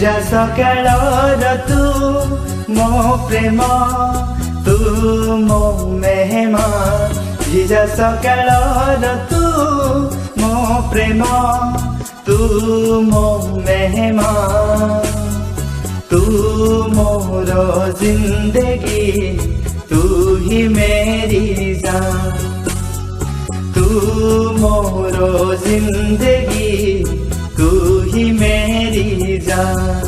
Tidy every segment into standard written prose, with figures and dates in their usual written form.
ଭିଜା ସକାଳର ତୁ ମୋ ପ୍ରେମ, ତୁ ମୋ ମେହମାନ। ଭିଜା ସକାଳର ତୁ ମୋ ପ୍ରେମ, ତୁ ମୋ ମେହମାନ। तू मोर जिंदगी, तू ही मेरी जान। तू मोर जिंदगी, तू ही मेरी जान।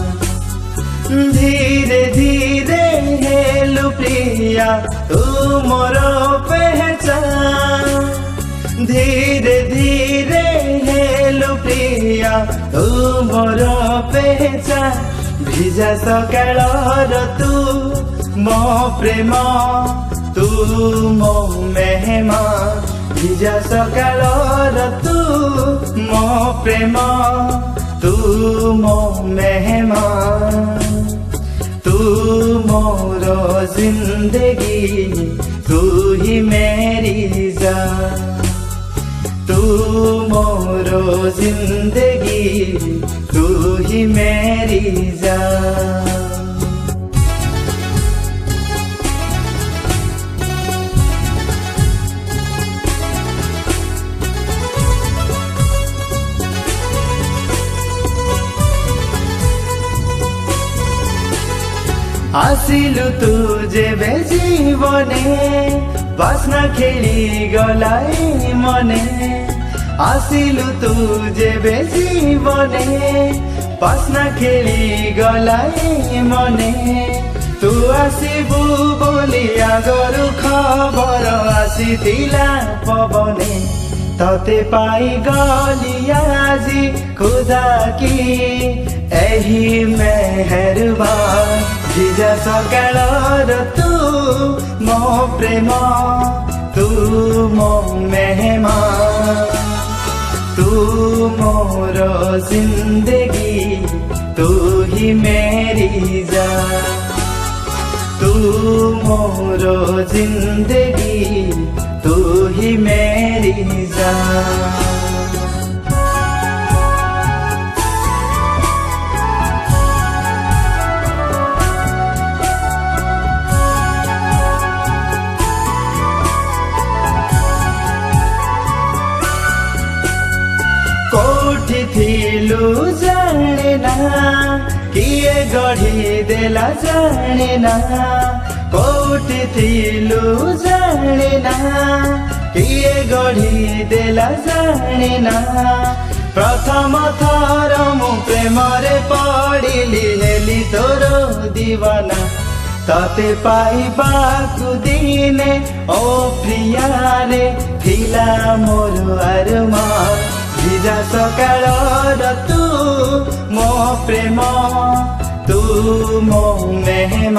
धीरे धीरे हेलु प्रिया, तू मोर पहचान। धीरे धीरे हेलु प्रिया, तू मोर पहचान। ভিজা সকাଳର तू ମୋ ପ୍ରେମ, तू ମୋ ମେହମାନ। ଭିଜା ସକାଳର तू ମୋ ପ୍ରେମ, तू ମୋ ମେହମାନ। तू मोर जिंदगी, तू ही मेरी जान। तू मोर जिंदगी, तू ही मेरी जान। आसिलु तू जेबे जीवने, बास्ना खेली गलाई मने। आसिलु तू जेबे जीवने, बास्ना खेली गलाई मने। तू आसिबु बोली आगरु खबर आसिथिला पवने। तते पाई गली आजी खुदा की एही मेहरबान। ভিজা সকাଳର तू ମୋ ପ୍ରେମ, तू ମୋ ମେହମାନ। तू मोर जिंदगी, तू ही मेरी जान। तू मोर जिंदगी, तू ही मेरी जान। कोठी थिलु जाने ना, किए गढ़ी देला जाने ना। कोठी थिलु जाने ना, किए गढ़ी देला जाने ना। प्रथम थर मु प्रेम रे पड़िली, हेली तोर दीवाना। तते पाइबाकु दिने ओ प्रिया रे, थिला मोर अरमान। ভিজা সকাଳର तू ମୋ ପ୍ରେମ, तू ମୋ ମେହମାନ।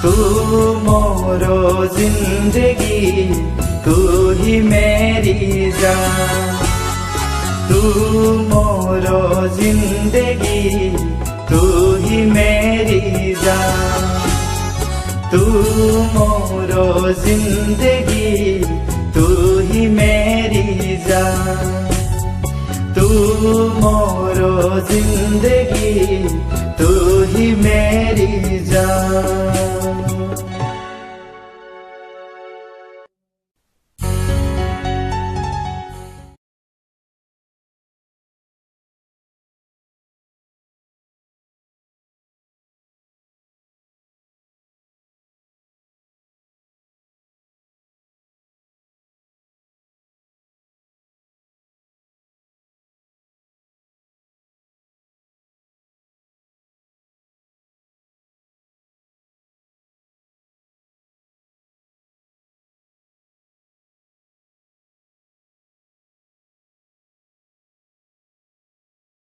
तू मोर जिंदगी, तू ही मेरी जान। तू मोर जिंदगी, तू ही मेरी जान। तू मोर जिंदगी, तू ही मेरी जान। तू मोर जिंदगी,